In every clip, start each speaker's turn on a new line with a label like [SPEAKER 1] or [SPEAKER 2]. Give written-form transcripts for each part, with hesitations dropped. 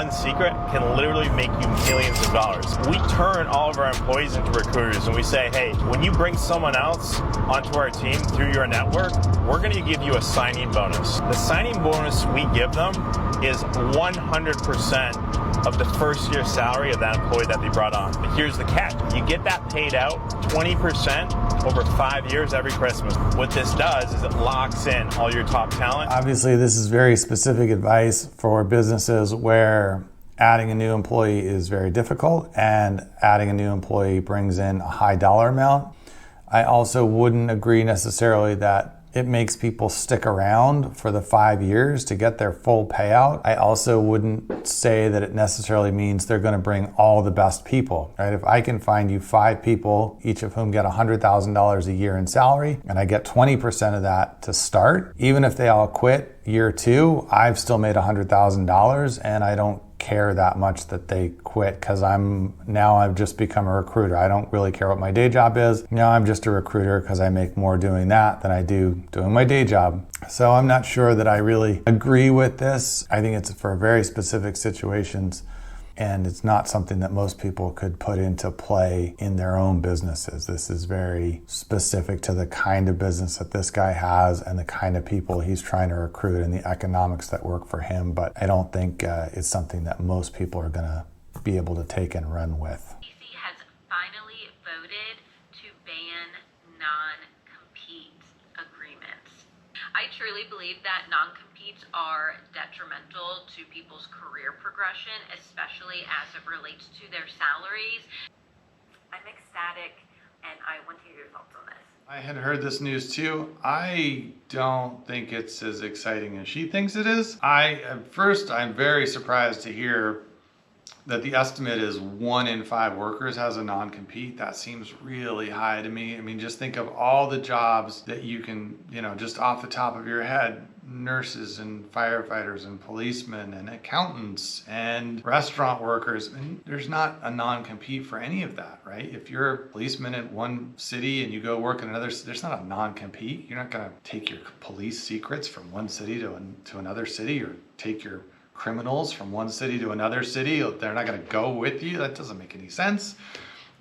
[SPEAKER 1] One secret can literally make you millions of dollars. We turn all of our employees into recruiters and we say, hey, when you bring someone else onto our team through your network, we're going to give you a signing bonus. The signing bonus we give them is 100% of the first year salary of that employee that they brought on. But here's the catch. You get that paid out 20% over 5 years every Christmas. What this does is it locks in all your top talent.
[SPEAKER 2] Obviously, this is very specific advice for businesses where adding a new employee is very difficult and adding a new employee brings in a high dollar amount. I also wouldn't agree necessarily that it makes people stick around for the 5 years to get their full payout. I also wouldn't say that it necessarily means they're going to bring all the best people, right? If I can find you 5 people, each of whom get $100,000 a year in salary, and I get 20% of that to start, even if they all quit year 2, I've still made $100,000, and I don't care that much that they quit because I've just become a recruiter. I don't really care what my day job is. Now I'm just a recruiter because I make more doing that than I do doing my day job. So I'm not sure that I really agree with this. I think it's for very specific situations, and it's not something that most people could put into play in their own businesses. This is very specific to the kind of business that this guy has and the kind of people he's trying to recruit and the economics that work for him. But I don't think it's something that most people are going to be able to take and run with.
[SPEAKER 3] DC has finally voted to ban non-compete agreements. I truly believe that non-competes are detrimental to people's career progression, especially as it relates to their salaries. I'm ecstatic, and I want to hear your thoughts on this.
[SPEAKER 2] I had heard this news too. I don't think it's as exciting as she thinks it is. I'm very surprised to hear that the estimate is 1 in 5 workers has a non-compete. That seems really high to me. I mean, just think of all the jobs that you can, just off the top of your head, nurses and firefighters and policemen and accountants and restaurant workers. And there's not a non-compete for any of that, right? If you're a policeman in one city and you go work in another, there's not a non-compete. You're not going to take your police secrets from one city to another city, or take your criminals from one city to another city. They're not going to go with you. That doesn't make any sense.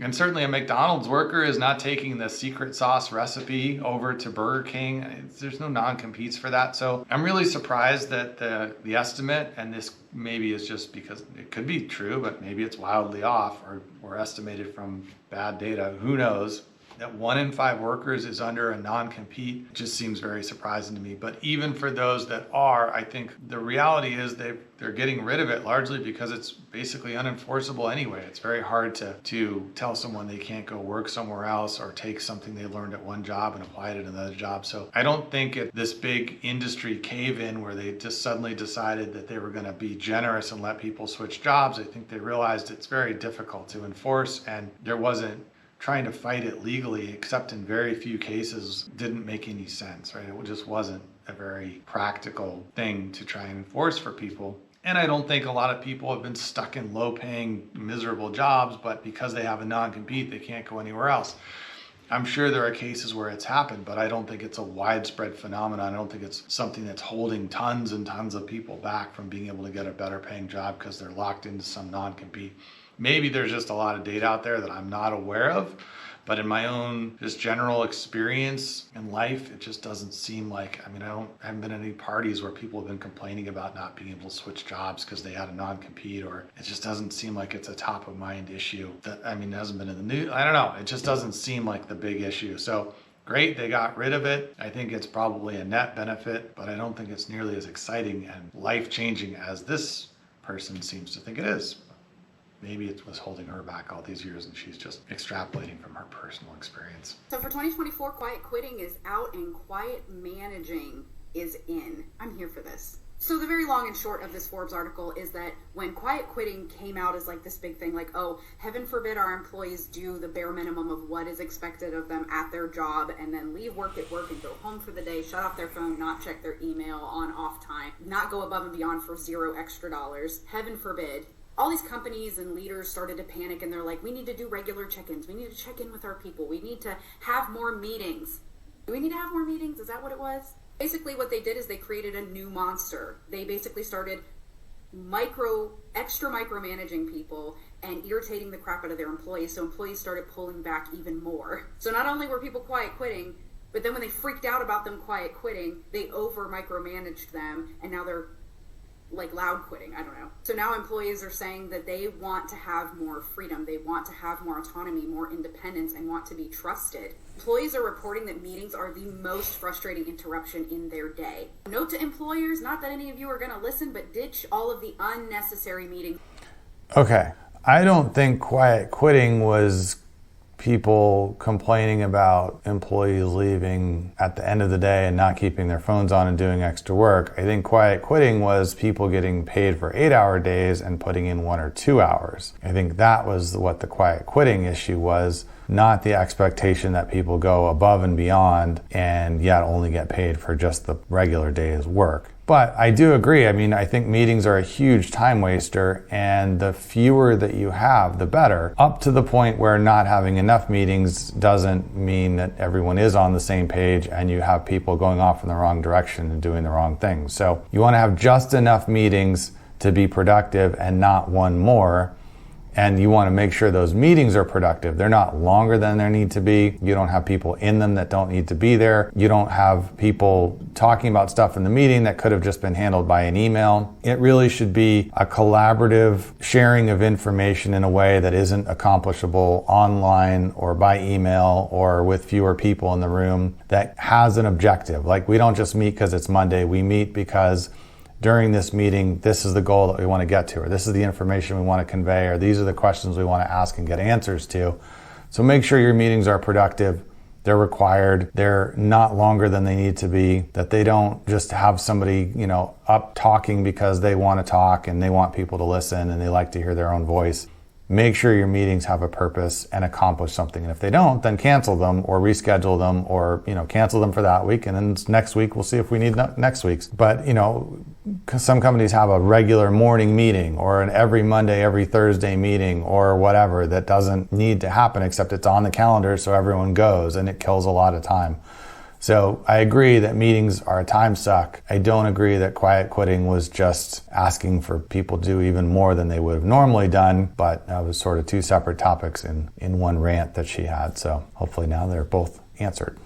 [SPEAKER 2] And certainly a McDonald's worker is not taking the secret sauce recipe over to Burger King. There's no non-competes for that. So I'm really surprised that the estimate, and this maybe is just because it could be true, but maybe it's wildly off or estimated from bad data. Who knows? That 1 in 5 workers is under a non-compete just seems very surprising to me. But even for those that are, I think the reality is they're getting rid of it largely because it's basically unenforceable anyway. It's very hard to tell someone they can't go work somewhere else or take something they learned at one job and apply it at another job. So I don't think this big industry cave-in where they just suddenly decided that they were going to be generous and let people switch jobs. I think they realized it's very difficult to enforce, and there wasn't trying to fight it legally, except in very few cases, didn't make any sense, right? It just wasn't a very practical thing to try and enforce for people. And I don't think a lot of people have been stuck in low-paying, miserable jobs, but because they have a non-compete, they can't go anywhere else. I'm sure there are cases where it's happened, but I don't think it's a widespread phenomenon. I don't think it's something that's holding tons and tons of people back from being able to get a better paying job because they're locked into some non-compete. Maybe there's just a lot of data out there that I'm not aware of, but in my own just general experience in life, it just doesn't seem like, I haven't been at any parties where people have been complaining about not being able to switch jobs because they had a non-compete, or it just doesn't seem like it's a top of mind issue. It hasn't been in the news. I don't know. It just doesn't seem like the big issue. So great, they got rid of it. I think it's probably a net benefit, but I don't think it's nearly as exciting and life-changing as this person seems to think it is. Maybe it was holding her back all these years and she's just extrapolating from her personal experience.
[SPEAKER 4] So for 2024, quiet quitting is out and quiet managing is in. I'm here for this. So the very long and short of this Forbes article is that when quiet quitting came out as like this big thing, like, oh, heaven forbid our employees do the bare minimum of what is expected of them at their job and then leave work at work and go home for the day, shut off their phone, not check their email on off time, not go above and beyond for $0 extra. Heaven forbid. All these companies and leaders started to panic, and they're like, we need to do regular check-ins. We need to check in with our people. We need to have more meetings. Do we need to have more meetings? Is that what it was? Basically what they did is they created a new monster. They basically started extra micromanaging people and irritating the crap out of their employees, so employees started pulling back even more. So not only were people quiet quitting, but then when they freaked out about them quiet quitting, they over micromanaged them, and now they're like loud quitting. I don't know. So now employees are saying that they want to have more freedom, they want to have more autonomy, more independence, and want to be trusted. Employees are reporting that meetings are the most frustrating interruption in their day. Note to employers, not that any of you are going to listen, but ditch all of the unnecessary meetings.
[SPEAKER 2] Okay, I don't think quiet quitting was people complaining about employees leaving at the end of the day and not keeping their phones on and doing extra work. I think quiet quitting was people getting paid for 8-hour days and putting in 1 or 2 hours. I think that was what the quiet quitting issue was, not the expectation that people go above and beyond and yet only get paid for just the regular day's work. But I do agree. I mean, I think meetings are a huge time waster, and the fewer that you have, the better, up to the point where not having enough meetings doesn't mean that everyone is on the same page and you have people going off in the wrong direction and doing the wrong things. So you want to have just enough meetings to be productive and not one more. And you want to make sure those meetings are productive. They're not longer than they need to be. You don't have people in them that don't need to be there. You don't have people talking about stuff in the meeting that could have just been handled by an email. It really should be a collaborative sharing of information in a way that isn't accomplishable online or by email or with fewer people in the room, that has an objective. Like, we don't just meet because it's Monday. We meet because during this meeting, this is the goal that we want to get to, or this is the information we want to convey, or these are the questions we want to ask and get answers to. So make sure your meetings are productive, they're required, they're not longer than they need to be, that they don't just have somebody, up talking because they want to talk and they want people to listen and they like to hear their own voice. Make sure your meetings have a purpose and accomplish something. And if they don't, then cancel them or reschedule them, or, cancel them for that week. And then next week, we'll see if we need next week's. But, some companies have a regular morning meeting or an every Monday, every Thursday meeting or whatever that doesn't need to happen, except it's on the calendar so everyone goes, and it kills a lot of time. So I agree that meetings are a time suck. I don't agree that quiet quitting was just asking for people to do even more than they would have normally done, but that was sort of two separate topics in one rant that she had. So hopefully now they're both answered.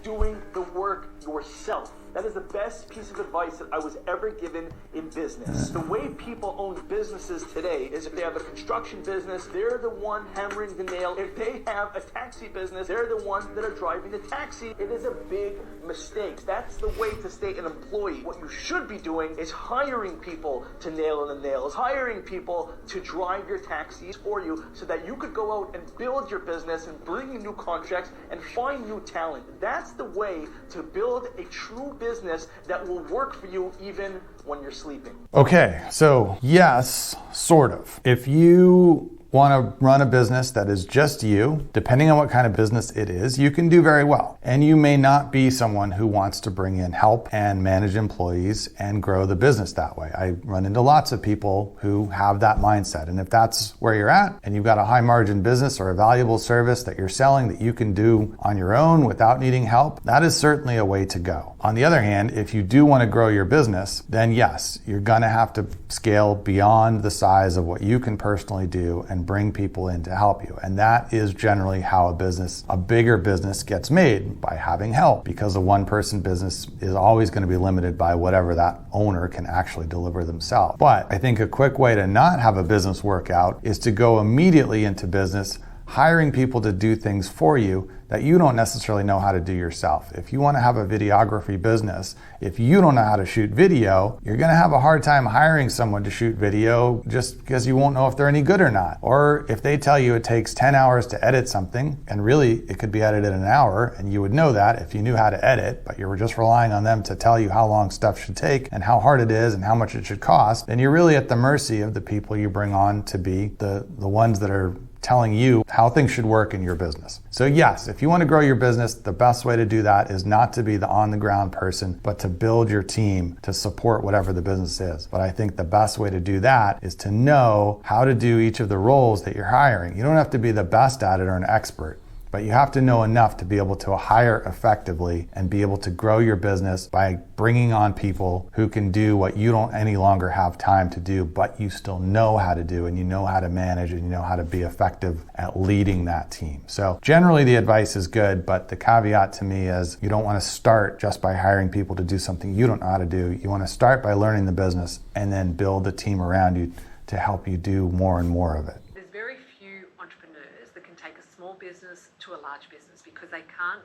[SPEAKER 5] Doing the work yourself. That is the best piece of advice that I was ever given in business. The way people own businesses today is, if they have a construction business, they're the one hammering the nail. If they have a taxi business, they're the ones that are driving the taxi. It is a big mistake. That's the way to stay an employee. What you should be doing is hiring people to nail in the nails, hiring people to drive your taxis for you so that you could go out and build your business and bring in new contracts and find new talent. That's the way to build a true business that will work for you even when you're sleeping.
[SPEAKER 2] Okay, so yes, sort of. If you want to run a business that is just you, depending on what kind of business it is, you can do very well. And you may not be someone who wants to bring in help and manage employees and grow the business that way. I run into lots of people who have that mindset. And if that's where you're at and you've got a high margin business or a valuable service that you're selling that you can do on your own without needing help, that is certainly a way to go. On the other hand, if you do want to grow your business, then yes, you're going to have to scale beyond the size of what you can personally do and bring people in to help you. And that is generally how a bigger business gets made, by having help, because a one-person business is always going to be limited by whatever that owner can actually deliver themselves. But I think a quick way to not have a business work out is to go immediately into business hiring people to do things for you that you don't necessarily know how to do yourself. If you want to have a videography business, if you don't know how to shoot video, you're going to have a hard time hiring someone to shoot video just because you won't know if they're any good or not. Or if they tell you it takes 10 hours to edit something, and really it could be edited in an hour, and you would know that if you knew how to edit, but you were just relying on them to tell you how long stuff should take and how hard it is and how much it should cost, then you're really at the mercy of the people you bring on to be the ones that are telling you how things should work in your business. So yes, if you want to grow your business, the best way to do that is not to be the on-the-ground person, but to build your team to support whatever the business is. But I think the best way to do that is to know how to do each of the roles that you're hiring. You don't have to be the best at it or an expert. But you have to know enough to be able to hire effectively and be able to grow your business by bringing on people who can do what you don't any longer have time to do, but you still know how to do, and you know how to manage, and you know how to be effective at leading that team. So generally the advice is good, but the caveat to me is you don't want to start just by hiring people to do something you don't know how to do. You want to start by learning the business and then build a team around you to help you do more and more of it.
[SPEAKER 6] There's very few entrepreneurs that can take a small business to a large business because they can't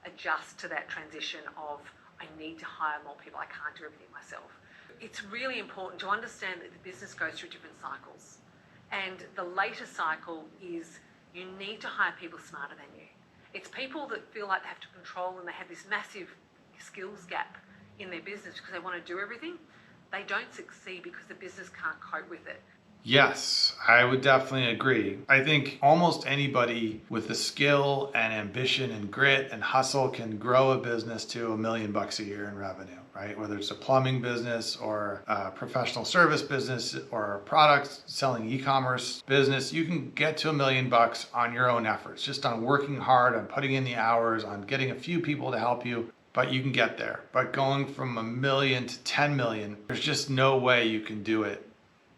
[SPEAKER 6] adjust to that transition of, I need to hire more people, I can't do everything myself. It's really important to understand that the business goes through different cycles. And the later cycle is you need to hire people smarter than you. It's people that feel like they have to control and they have this massive skills gap in their business because they want to do everything. They don't succeed because the business can't cope with it.
[SPEAKER 2] Yes, I would definitely agree. I think almost anybody with the skill and ambition and grit and hustle can grow a business to $1 million a year in revenue, right? Whether it's a plumbing business or a professional service business or a product selling e-commerce business, you can get to $1 million on your own efforts, just on working hard, on putting in the hours, on getting a few people to help you. But you can get there. But going from $1 million to 10 million, there's just no way you can do it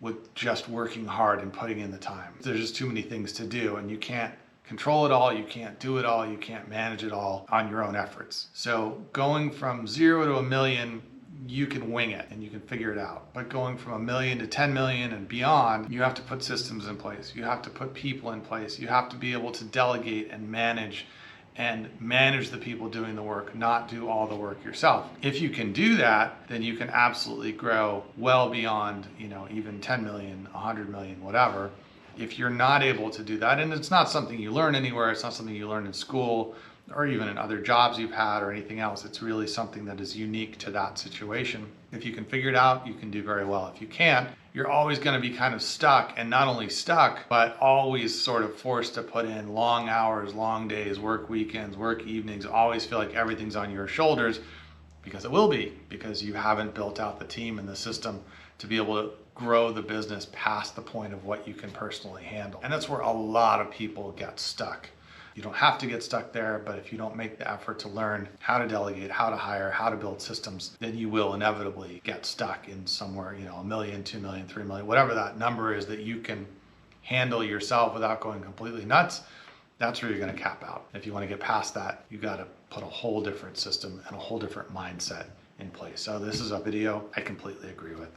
[SPEAKER 2] with just working hard and putting in the time. There's just too many things to do, and you can't control it all, you can't do it all, you can't manage it all on your own efforts. So going from 0 to 1 million, you can wing it and you can figure it out. But going from 1 million to 10 million and beyond, you have to put systems in place. You have to put people in place. You have to be able to delegate and manage the people doing the work, not do all the work yourself. If you can do that, then you can absolutely grow well beyond, even 10 million, 100 million, whatever. If you're not able to do that, and it's not something you learn anywhere, it's not something you learn in school or even in other jobs you've had or anything else, it's really something that is unique to that situation. If you can figure it out, you can do very well. If you can't, you're always going to be kind of stuck, and not only stuck, but always sort of forced to put in long hours, long days, work weekends, work evenings, always feel like everything's on your shoulders, because it will be, because you haven't built out the team and the system to be able to grow the business past the point of what you can personally handle. And that's where a lot of people get stuck. You don't have to get stuck there, but if you don't make the effort to learn how to delegate, how to hire, how to build systems, then you will inevitably get stuck in somewhere, 1 million, 2 million, 3 million, whatever that number is that you can handle yourself without going completely nuts. That's where you're going to cap out. If you want to get past that, you got to put a whole different system and a whole different mindset in place. So this is a video I completely agree with.